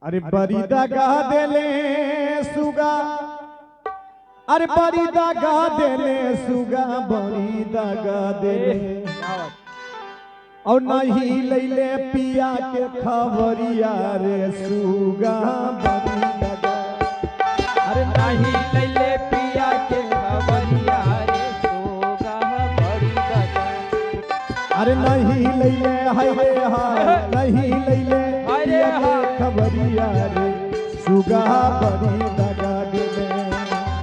अरे बड़ी दगा देले सुगा, अरे बड़ी दगा देले सुगा, बड़ी दगा देले और नहीं लैले पिया के खबरिया रे सुगा बड़ी दगा। अरे नहीं लैले पिया के खबरिया रे सुगा बड़ी दगा। अरे नहीं लैले हाय रे हाय, नहीं लैले पिया के खबरिया रे सुगा बड़ी दगा देले।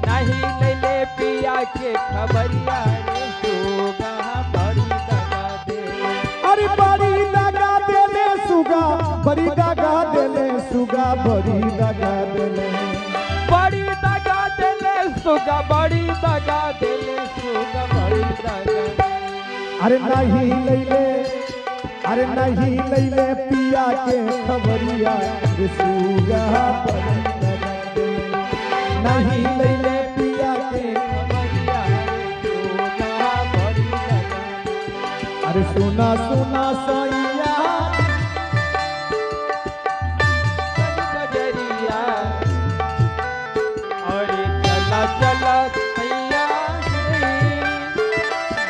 नहीं लैले पिया के खबरिया रे सुगा बड़ी दगा देले। अरे बड़ी दगा देले सुगा, बड़ी दगा देले सुगा, बड़ी दगा देले, बड़ी दगा देले सुगा, बड़ी दगा देले सुगा बड़ी दगा। अरे नहीं लैले, अरे नहीं लैले पिया के खबरिया रे सुगा बड़ी दगा देले। नहीं लैले पिया के खबरिया रे सुगा बड़ी दगा। अरे सुना सुना सैया बजरिया अरे चला चला सैया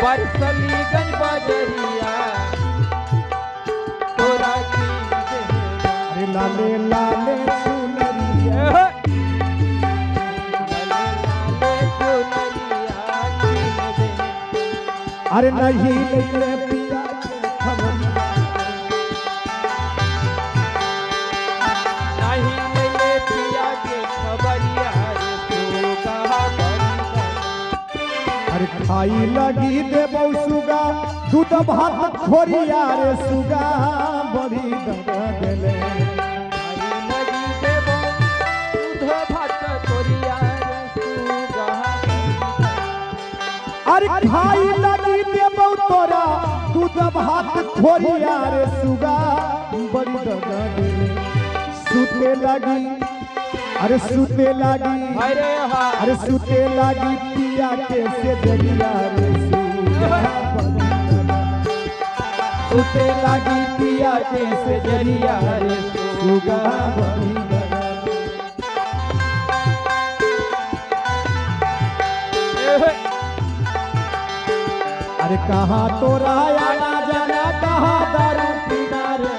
बरसली गंज बजरिया तोरा की अरे लाले लाले सुनरिया, अरे नहीं लैले पिया के खबरिया, नहीं लैले पिया के खबरिया रे सुगा बड़ी दगा। अरे खाई लगी देबौ सुगा दूध भात खोरिया रे सुगा बड़ी दगा देले। आई लगी देबो दूध भात तोरिया रे सुगा बड़ी दगा। अरे खाई लगी देबौ तोरा दूध भात खोरिया रे सुगा बड़ी दगा देले। सुते लगी, अरे सुते लगी, अरे हाँ अरे सुते लगी पिया के से जरिया रे सुगा बड़ी दगा। सुते लगी पिया के से जरिया रे सुगा बड़ी दगा। अरे कहाँ तोरा आना जाना, कहाँ दारू पीना रे।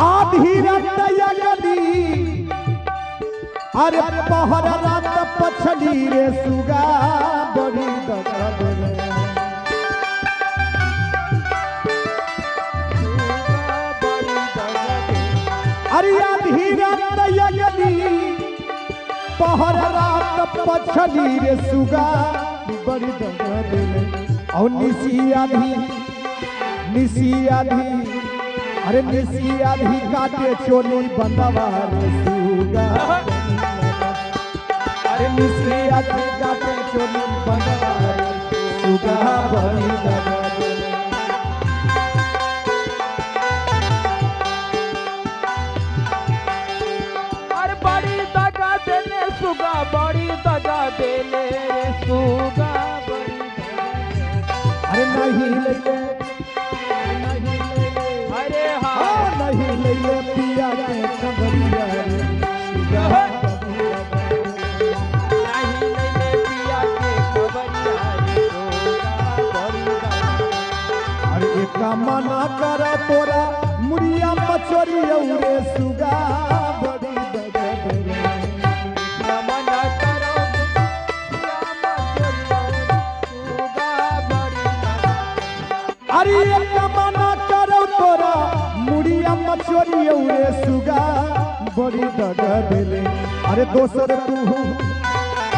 आधी रात गली, अरे पहर रात पछली रे सुगा बड़ी दगा देले। अरे आधी रात गली, पहर रात पछली रे सुगा बड़ी दगा देले। और निसी आधी, निसी आधी, अरे निसी आधी काटे चोली बंदवा रे सुगा। अरे निसी आधी काटे चोली बंदवा रे सुगा बड़ी दगा देले। अरे बड़ी दगा देले सुगा, बड़ी दगा देले रे सुगा बड़ी दगा देले। अरे नहीं लैले, नहीं लैले, अरे हाँ नहीं लैले पिया के खबरिया रे सुगा बड़ी दगा देले। नहीं लैले पिया के खबरिया रे सुगा बड़ी दगा। अरे एक मना कर तोरा मुड़िया मचोरिया रे सुगा बड़ी दगा देले। नमन करो राम चरियो सुगा बड़ी दगा। अरे एक मना करो तोरा मुड़िया मचोरिया रे सुगा बड़ी दगा देले। अरे दोसर तू,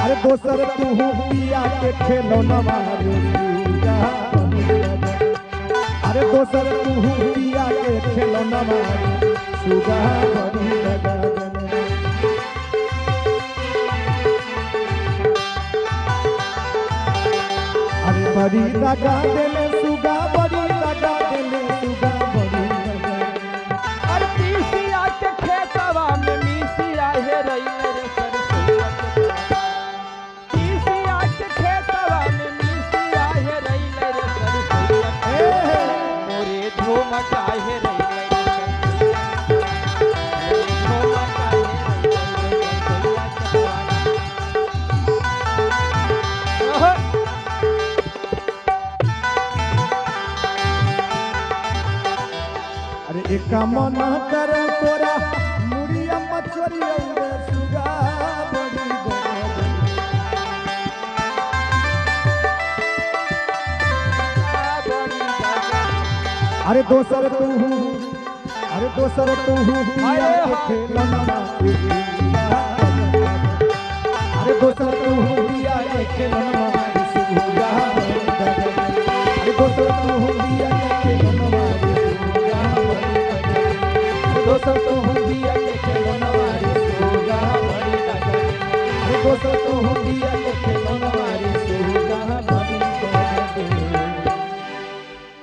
अरे दोसर तू पिया के खेलौना रे सुगा बड़ी दगा। अरे दोसर तू पिया के खेलौना रे सुगा बड़ी दगा देले। बड़ी दगा देले सुगा बड़ी दगा देले सुगा बड़ी दगा अरे तीसिया के खेतवा में मिसिया हे रइले रे सरसोईया के पारा। तीसिया के खेतवा में मिसिया हे रइले रे सरसोईया के पारा। मोरे झूम काहे रइले रे सरसोईया। मोरे झूम काहे रइले रे सरसोईया के पारा। अरे एक मन कर तोरा मुड़िया मछरिया रे सुगा बड़ी अरे दोसर तू अरे दोसर तू पिया के खेलना अरे दोसर तू पिया के खेलना सुगा अरे दोसर तू पिया के खेलना दोसर तो हुंदिया के खेलना मारी सुगा बड़ी दगा अरे दोसर तो हुंदिया के खेलना मारी सुगा